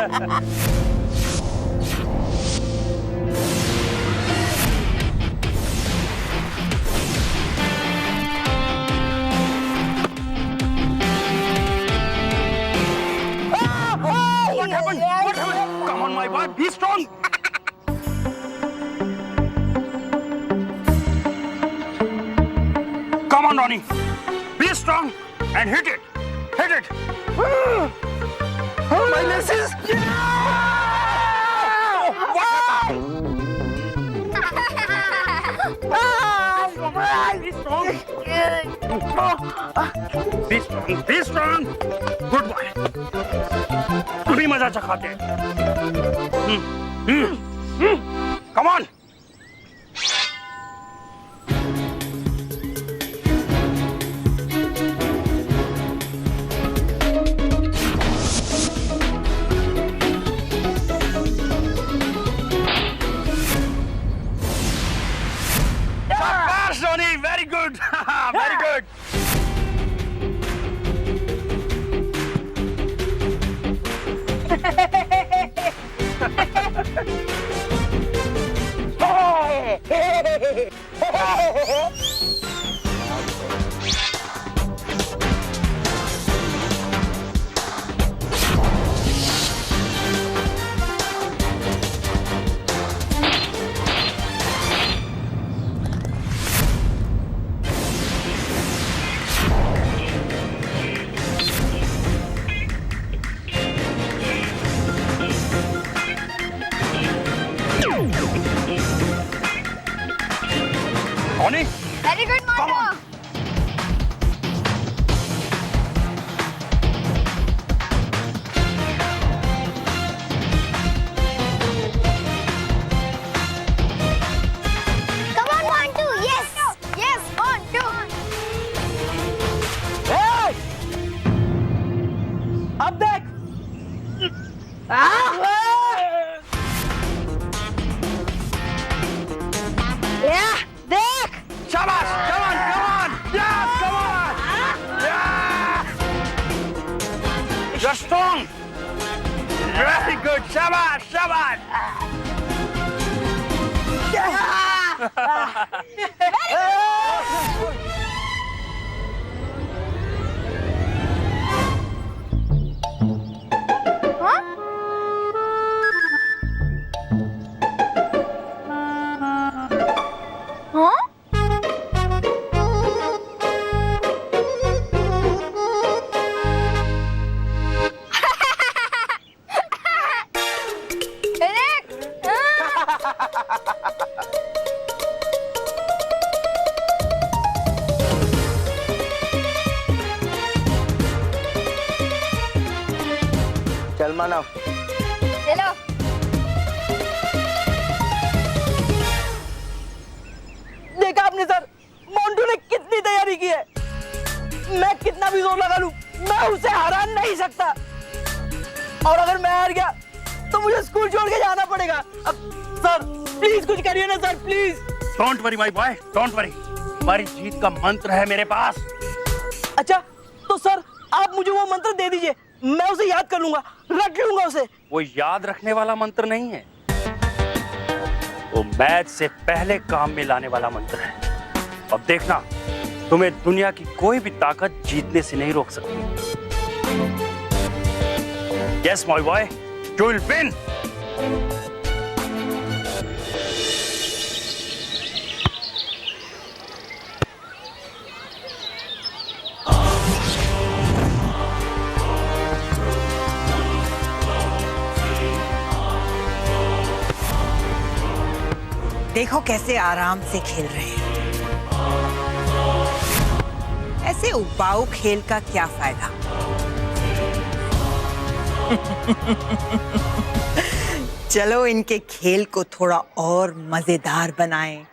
What happened? What happened? Come on, my boy, be strong. Come on, Ronnie. Be strong and hit it. Hit it. Oh, my laces. What happened? Be strong. Be strong. Be strong. Good boy. अभी मजा चखाते हैं। Come on. Shabash, Ronnie. Very good. Very good. Ronnie? Very good, Come Mondo. on. Come on, Mondo. Yes. Yes, Mondo. Hey! अब देख Yeah, देख. Shabash! Come on, come on! Yes, come on! Yeah! You're strong! Very good! Shabash! Shabash! Huh? देख. चल मानव चलो. देखा आपने sir, Montu ने कितनी तैयारी की है। मैं कितना भी जोर लगा लूं, मैं उसे हरा नहीं सकता। और अगर मैं हार गया तो मुझे स्कूल छोड़ के जाना पड़ेगा। अब सर प्लीज कुछ करिए ना sir, please. Don't worry, my boy. Don't worry. हमारी जीत का मंत्र है मेरे पास। अच्छा तो सर आप मुझे वो मंत्र दे दीजिए, मैं उसे याद कर लूंगा, रट लूंगा उसे। वो याद रखने वाला मंत्र नहीं है, वो मैच से पहले काम में लाने वाला मंत्र है। अब देखना, तुम्हें दुनिया की कोई भी ताकत जीतने से नहीं रोक सकती। Yes, my boy, you will win. देखो कैसे आराम से खेल रहे हैं। ऐसे उबाऊ खेल का क्या फायदा। चलो इनके खेल को थोड़ा और मजेदार बनाएं।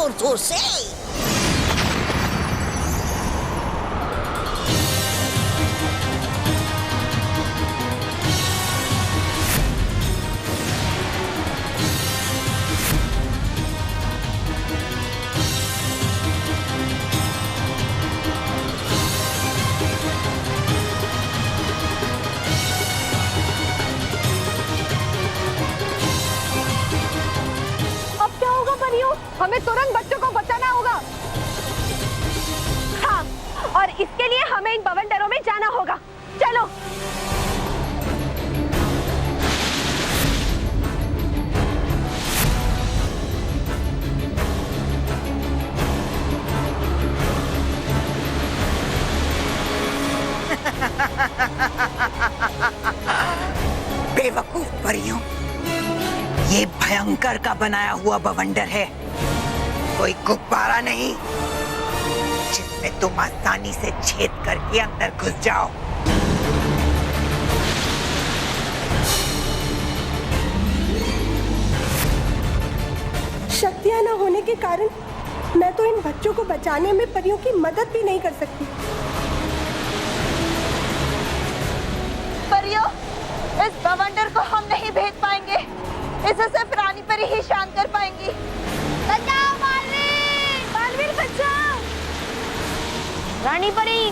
जोर जोर से। हमें तुरंत बच्चों को बचाना होगा। हाँ, और इसके लिए हमें इन बवंडरों में जाना होगा। चलो। बेवकूफ परियों, ये भयंकर का बनाया हुआ बवंडर है, कोई गुब्बारा नहीं जिसमें तुम आसानी से छेद करके अंदर घुस जाओ। शक्तियां न होने के कारण मैं तो इन बच्चों को बचाने में परियों की मदद भी नहीं कर सकती। परियों, इस बवंडर को हम नहीं भेज पाएंगे। इसे सिर्फ रानी परी ही शांत कर पाएंगी। बचाओ मालवीन! मालवीन बचाओ! रानी परी!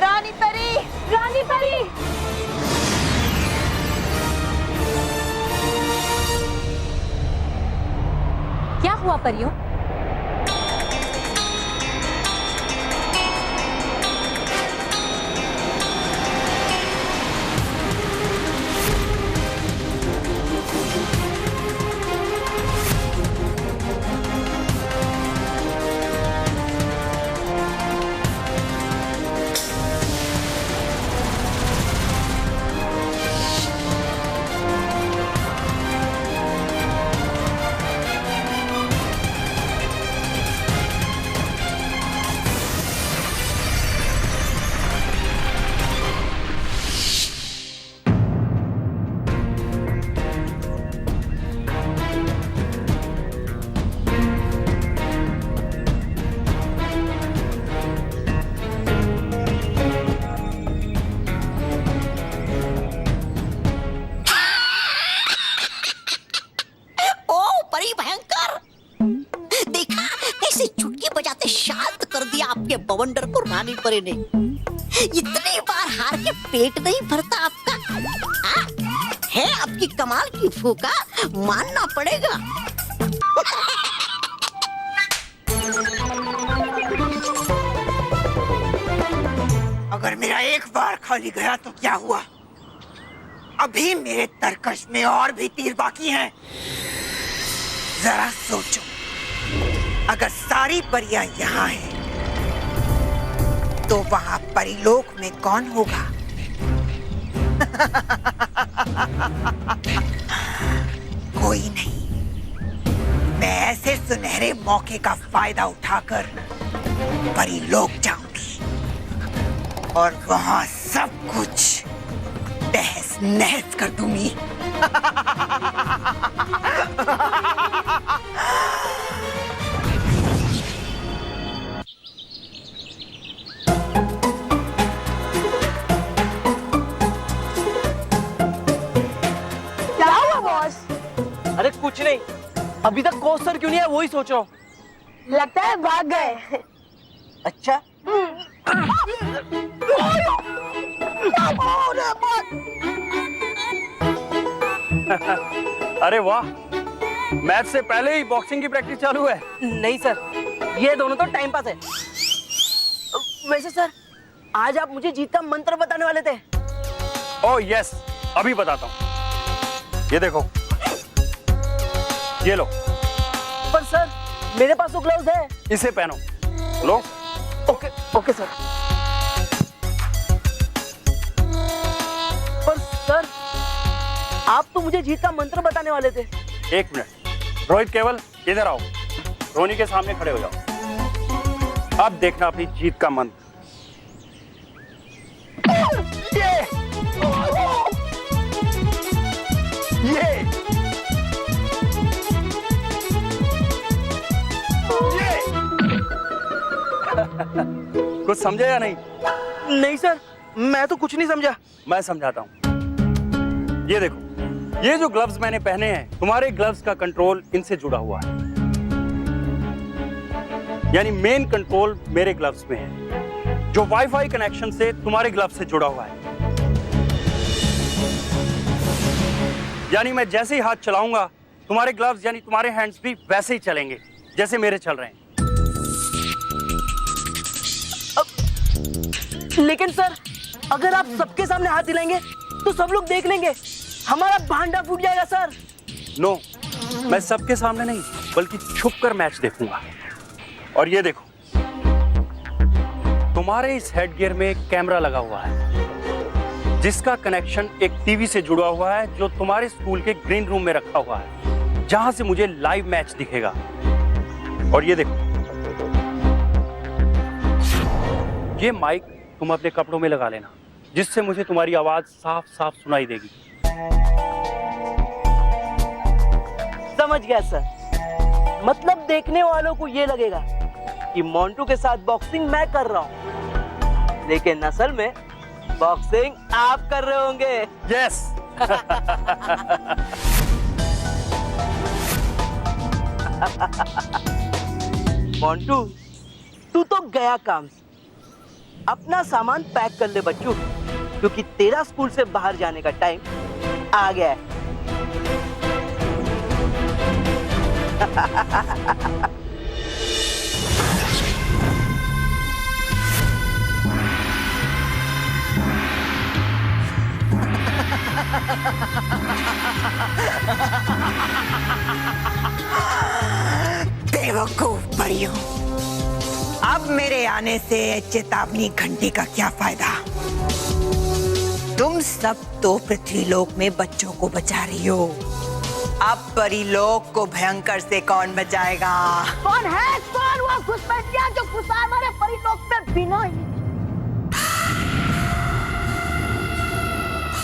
रानी परी! रानी परी! क्या हुआ परियों? आपके बवंडर को रानी परी ने। इतनी बार हार के पेट नहीं भरता आपका। है आपकी कमाल की फूका, मानना पड़ेगा। अगर मेरा एक बार खाली गया तो क्या हुआ? अभी मेरे तरकश में और भी तीर बाकी हैं। जरा सोचो, अगर सारी परियां यहाँ हैं, तो वहां परिलोक में कौन होगा? कोई नहीं। मैं ऐसे सुनहरे मौके का फायदा उठाकर परिलोक जाऊंगी और वहां सब कुछ तहस नहस कर दूंगी। क्या हुआ बॉस? अरे कुछ नहीं, अभी तक कोच सर क्यों नहीं है वही सोच रहा हूँ। लगता है भाग गए। अच्छा अरे वाह, मैच से पहले ही बॉक्सिंग की प्रैक्टिस चालू है। नहीं सर, ये दोनों तो टाइम पास है। वैसे सर, आज आप मुझे जीत का मंत्र बताने वाले थे। ओह यस, अभी बताता हूँ। ये देखो, ये लो। पर सर, मेरे पास तो ग्लव्स है। इसे पहनो। लो। Okay okay sir. पर सर, आप तो मुझे जीत का मंत्र बताने वाले थे। एक मिनट, रोहित केवल इधर आओ। धोनी के सामने खड़े हो जाओ। अब देखना अपनी जीत का मंत्र। ये कुछ समझे या नहीं? नहीं सर, मैं तो कुछ नहीं समझा। मैं समझाता हूँ। ये देखो, ये जो ग्लव्स मैंने पहने हैं, तुम्हारे ग्लव्स का कंट्रोल इनसे जुड़ा हुआ है। यानी मेन कंट्रोल मेरे ग्लव्स में है, जो वाईफाई कनेक्शन से तुम्हारे ग्लव्स से जुड़ा हुआ है। यानी मैं जैसे ही हाथ चलाऊंगा, तुम्हारे ग्लव्स यानी तुम्हारे हैंड्स भी वैसे ही चलेंगे जैसे मेरे चल रहे हैं। लेकिन सर, अगर आप सबके सामने हाथ हिलाएंगे तो सब लोग देख लेंगे, हमारा भांडा फूट जाएगा सर। नो, मैं सबके सामने नहीं बल्कि छुप कर मैच देखूंगा। और ये देखो, तुम्हारे इस हेडगियर में एक कैमरा लगा हुआ है, जिसका कनेक्शन एक टीवी से जुड़ा हुआ है, जो तुम्हारे स्कूल के ग्रीन रूम में रखा हुआ है, जहां से मुझे लाइव मैच दिखेगा। और ये देखो, ये माइक तुम अपने कपड़ों में लगा लेना, जिससे मुझे तुम्हारी आवाज साफ साफ सुनाई देगी। समझ गया सर। मतलब देखने वालों को ये लगेगा कि मोंटू के साथ बॉक्सिंग मैं कर रहा हूँ, लेकिन असल में बॉक्सिंग आप कर रहे होंगे। यस। मोंटू, तू तो गया काम से। अपना सामान पैक कर ले बच्चू, क्योंकि तेरा स्कूल से बाहर जाने का टाइम आ गया है। बेवकूफ परियों, अब मेरे आने से चेतावनी घंटी का क्या फायदा? तुम सब तो पृथ्वीलोक में बच्चों को बचा रही हो, अब परीलोक को भयंकर से कौन बचाएगा? कौन है? कौन वो घुसपैठिया जो घुसा हमारे परीलोक में बिना ही?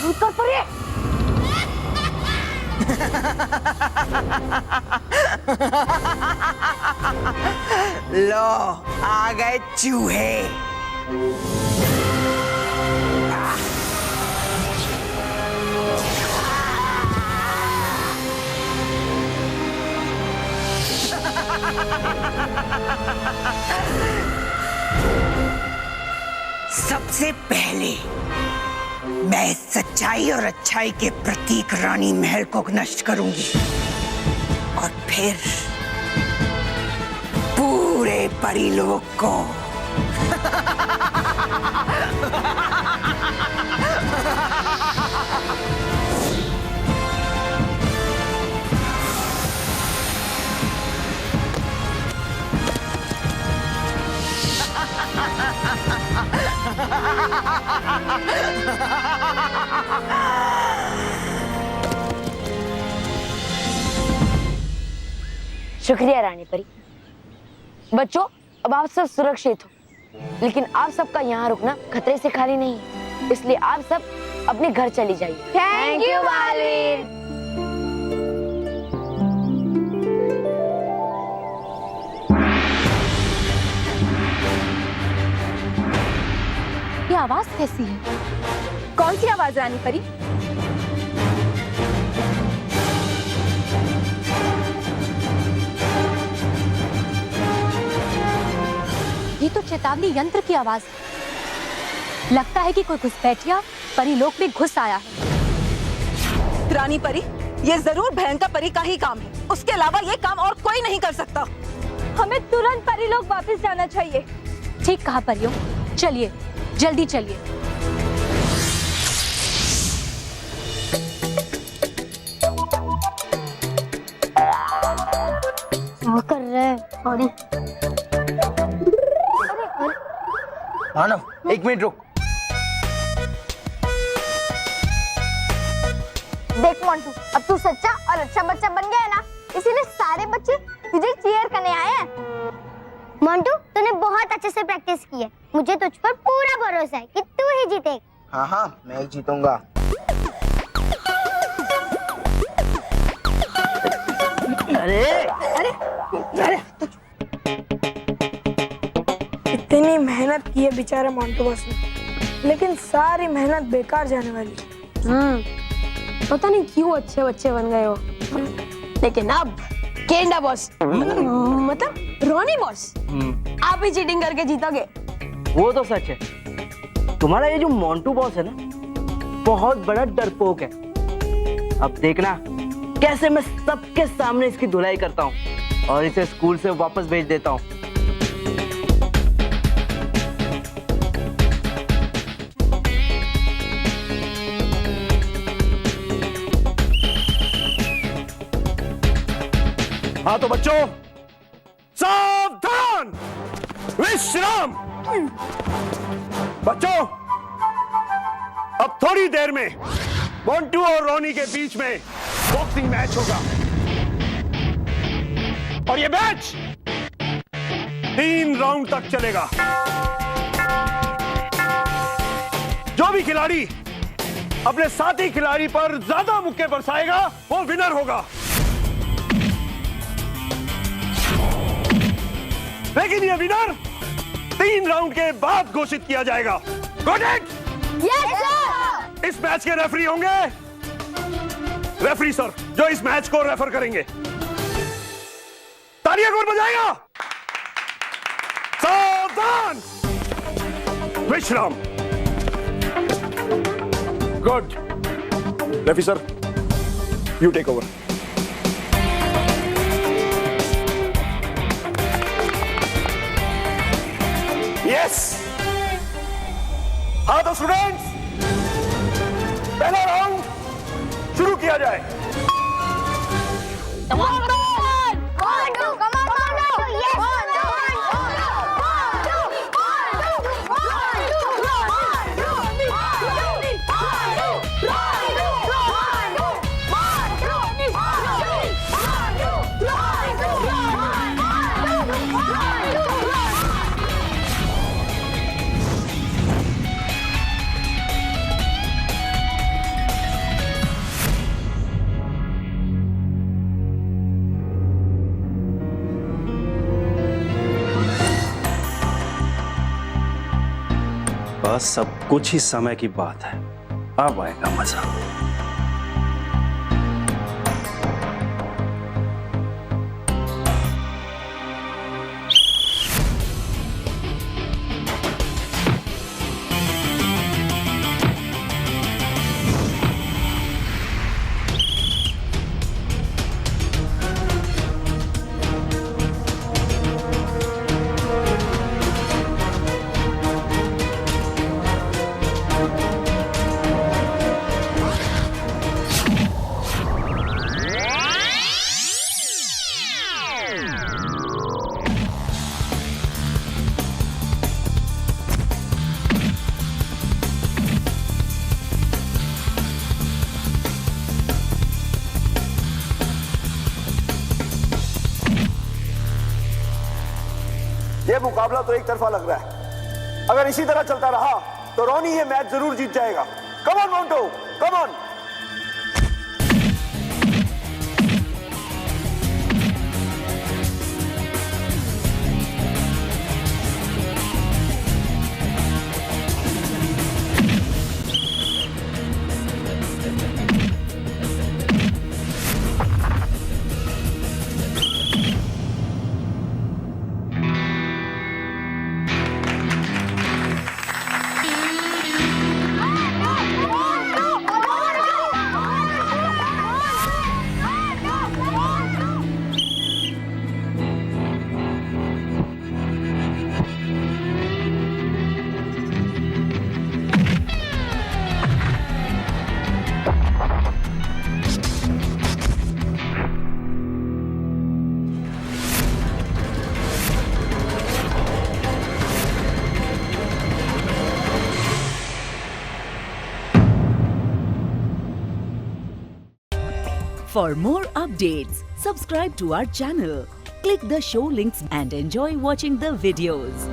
उत्तर परी। लो, आ गए चूहे। सबसे पहले मैं सच्चाई और अच्छाई के प्रतीक रानी महल को नष्ट करूंगी, और फिर पूरे परीलोक को। शुक्रिया रानी परी। बच्चों, अब आप सब सुरक्षित हो, लेकिन आप सबका यहाँ रुकना खतरे से खाली नहीं है, इसलिए आप सब अपने घर चली जाइए। Thank you Baalveer. ये आवाज कैसी है? कौन सी आवाज रानी परी? ये तो चेतावनी यंत्र की आवाज है। लगता है कि कोई घुसपैठिया परीलोक में घुस आया है। रानी परी, ये जरूर भयंकर परी का ही काम है, उसके अलावा ये काम और कोई नहीं कर सकता। हमें तुरंत परीलोक वापस जाना चाहिए। ठीक कहा परियों, चलिए जल्दी चलिए। क्या कर रहे हैं? मानव, एक मिनट रुक। देख मोंटू, अब तू सच्चा और अच्छा बच्चा बन गया है ना, इसीलिए सारे बच्चे तुझे चीयर करने आए हैं। मोंटू, तूने बहुत अच्छे से प्रैक्टिस की है, मुझे तुझ पर पूरा भरोसा है कि तू ही जीतेगा। हाँ हाँ, मैं ही जीतूंगा। अरे अरे अरे, इतनी मेहनत की है बेचारा मोंटू बॉस ने, लेकिन सारी मेहनत बेकार जाने वाली है। पता नहीं क्यों अच्छे बच्चे बन गए हो। लेकिन अब केंडा बॉस मतलब रोनी बॉस आप ही चीटिंग करके जीतोगे। वो तो सच है, तुम्हारा ये जो मोंटू बॉस है ना, बहुत बड़ा डरपोक है। अब देखना कैसे मैं सबके सामने इसकी धुलाई करता हूँ और इसे स्कूल से वापस भेज देता हूँ। हाँ तो बच्चों सावधान, विश्राम। बच्चों अब थोड़ी देर में मोंटू और रोनी के बीच में बॉक्सिंग मैच होगा और ये मैच 3 राउंड तक चलेगा। जो भी खिलाड़ी अपने साथी खिलाड़ी पर ज्यादा मुक्के बरसाएगा वो विनर होगा। लेकिन ये विनर 3 राउंड के बाद घोषित किया जाएगा। Got it? Yes sir. इस मैच के रेफरी होंगे रेफरी सर, जो इस मैच को रेफर करेंगे। तालियां कौन बजाएगा? सावधान, विश्राम। Good. Referee sir, you take over. Yes. हाँ तो स्टूडेंट्स, पहला राउंड शुरू किया जाए। बस सब कुछ ही समय की बात है, अब आएगा मजा। ये मुकाबला तो एक तरफा लग रहा है। अगर इसी तरह चलता रहा तो रोनी ये मैच जरूर जीत जाएगा। Come on Montu, come on. For more updates, subscribe to our channel, click the show links and enjoy watching the videos.